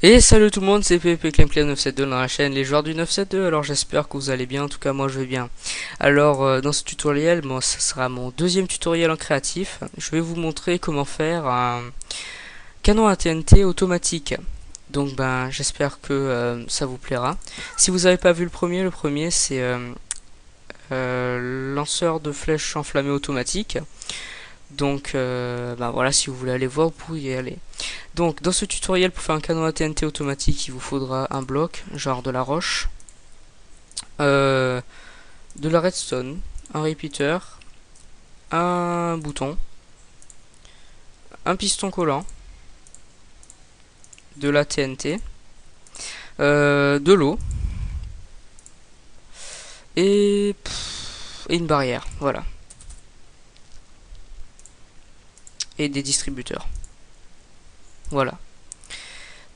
Et salut tout le monde, c'est PPClaimClaim972 dans la chaîne Les Joueurs du 972. Alors j'espère que vous allez bien, en tout cas moi je vais bien. Alors dans ce tutoriel, bon, ça sera mon deuxième tutoriel en créatif. Je vais vous montrer comment faire un canon à TNT automatique. Donc ben j'espère que ça vous plaira. Si vous n'avez pas vu le premier c'est lanceur de flèches enflammées automatique. Donc ben voilà, si vous voulez aller voir, vous pouvez y aller. Donc dans ce tutoriel, pour faire un canon à TNT automatique, il vous faudra un bloc, genre de la roche, de la redstone, un repeater, un bouton, un piston collant, de la TNT, de l'eau et une barrière, voilà, et des distributeurs. Voilà.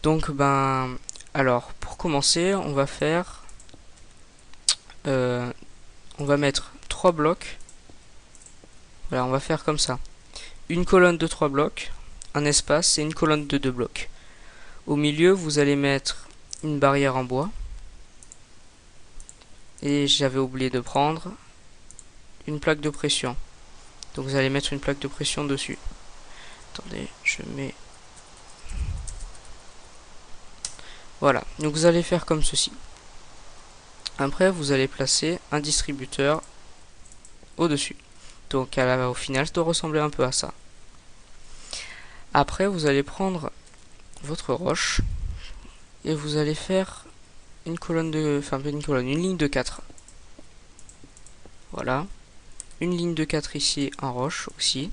Donc ben alors pour commencer, on va faire on va mettre 3 blocs. Voilà, on va faire comme ça. Une colonne de 3 blocs, un espace et une colonne de 2 blocs. Au milieu, vous allez mettre une barrière en bois. Et j'avais oublié de prendre une plaque de pression. Donc vous allez mettre une plaque de pression dessus. Attendez, je mets... Voilà, donc vous allez faire comme ceci. Après, vous allez placer un distributeur au-dessus. Donc au final, ça doit ressembler un peu à ça. Après, vous allez prendre votre roche et vous allez faire une colonne de... Enfin, une colonne, une ligne de 4. Voilà. Une ligne de 4 ici en roche aussi.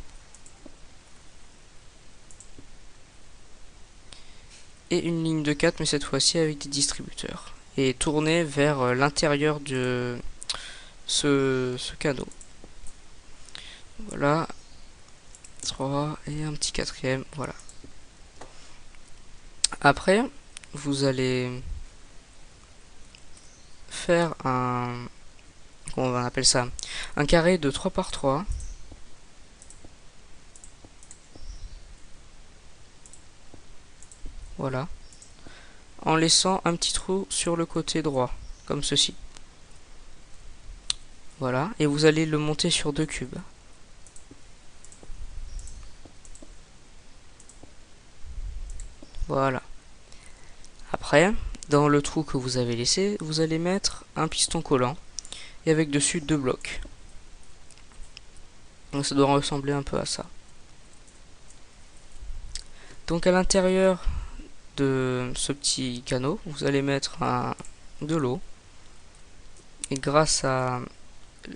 Et une ligne de 4, mais cette fois-ci avec des distributeurs. Et tourner vers l'intérieur de ce canot. Voilà. 3 et un petit quatrième. Voilà. Après, vous allez faire un... Comment on appelle ça? Un carré de 3 par 3. Voilà. En laissant un petit trou sur le côté droit, comme ceci. Voilà. Et vous allez le monter sur 2 cubes. Voilà. Après, dans le trou que vous avez laissé, vous allez mettre un piston collant et avec dessus 2 blocs. Donc ça doit ressembler un peu à ça. Donc à l'intérieur de ce petit canot, vous allez mettre de l'eau. Et grâce à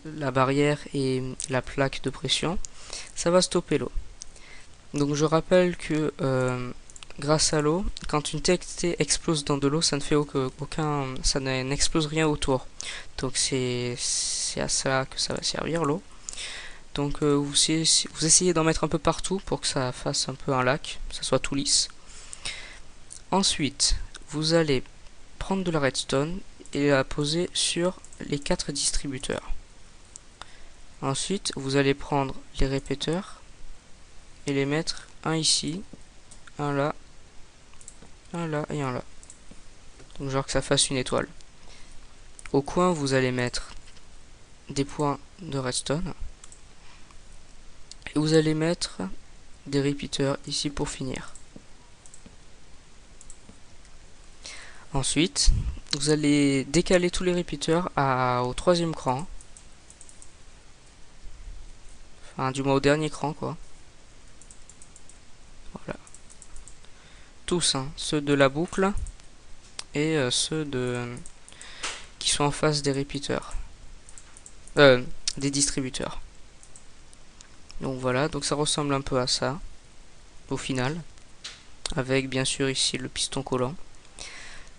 la barrière et la plaque de pression, ça va stopper l'eau. Donc je rappelle que grâce à l'eau, quand une TNT explose dans de l'eau, ça ne fait ça n'explose rien autour. Donc c'est à ça que ça va servir l'eau. Donc vous essayez d'en mettre un peu partout pour que ça fasse un peu un lac, que ça soit tout lisse. Ensuite, vous allez prendre de la redstone et la poser sur les 4 distributeurs. Ensuite, vous allez prendre les répéteurs et les mettre un ici, un là et un là. Donc genre que ça fasse une étoile. Au coin, vous allez mettre des points de redstone. Et vous allez mettre des repeaters ici pour finir. Ensuite, vous allez décaler tous les repeaters au 3e cran. Enfin, du moins au dernier cran, quoi. Voilà. Tous, hein, ceux de la boucle et ceux qui sont en face des repeaters. Des distributeurs. Donc voilà, donc ça ressemble un peu à ça, au final. Avec bien sûr ici le piston collant.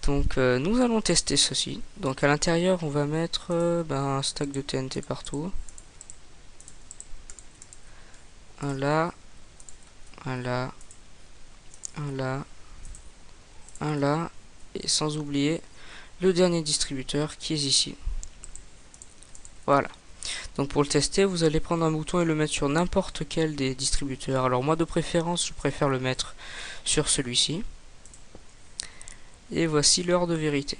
Donc nous allons tester ceci. Donc à l'intérieur on va mettre un stack de TNT partout. Un là, un là, un là, un là, et sans oublier le dernier distributeur qui est ici. Voilà. Donc pour le tester, vous allez prendre un bouton et le mettre sur n'importe quel des distributeurs. Alors moi de préférence, je préfère le mettre sur celui-ci. Et voici l'heure de vérité.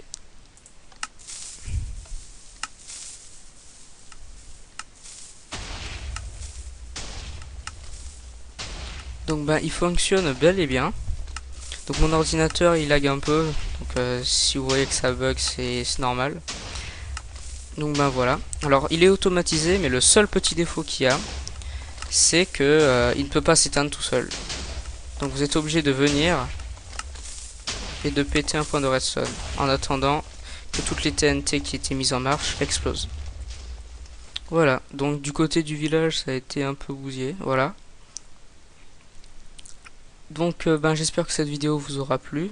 Donc bah il fonctionne bel et bien. Donc mon ordinateur il lag un peu. Donc si vous voyez que ça bug, c'est normal. Donc ben voilà. Alors il est automatisé, mais le seul petit défaut qu'il y a, c'est que il ne peut pas s'éteindre tout seul. Donc vous êtes obligé de venir et de péter un point de redstone en attendant que toutes les TNT qui étaient mises en marche explosent. Voilà, donc du côté du village ça a été un peu bousillé, voilà. Donc ben j'espère que cette vidéo vous aura plu.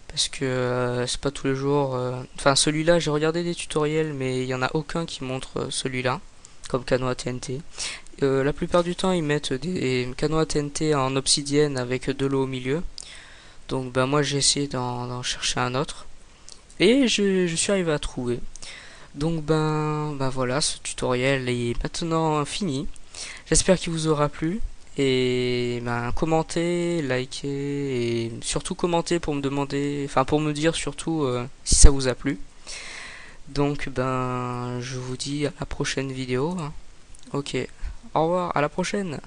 Parce que c'est pas tous les jours. Enfin celui-là j'ai regardé des tutoriels mais il n'y en a aucun qui montre celui-là. Comme canot à TNT. La plupart du temps ils mettent des canots à TNT en obsidienne avec de l'eau au milieu. Donc ben moi j'ai essayé d'en chercher un autre. Et je suis arrivé à trouver. Donc ben voilà, ce tutoriel est maintenant fini. J'espère qu'il vous aura plu. Et ben commentez, likez et surtout commentez pour me demander, enfin pour me dire surtout si ça vous a plu. Donc ben je vous dis à la prochaine vidéo. Ok, au revoir, à la prochaine.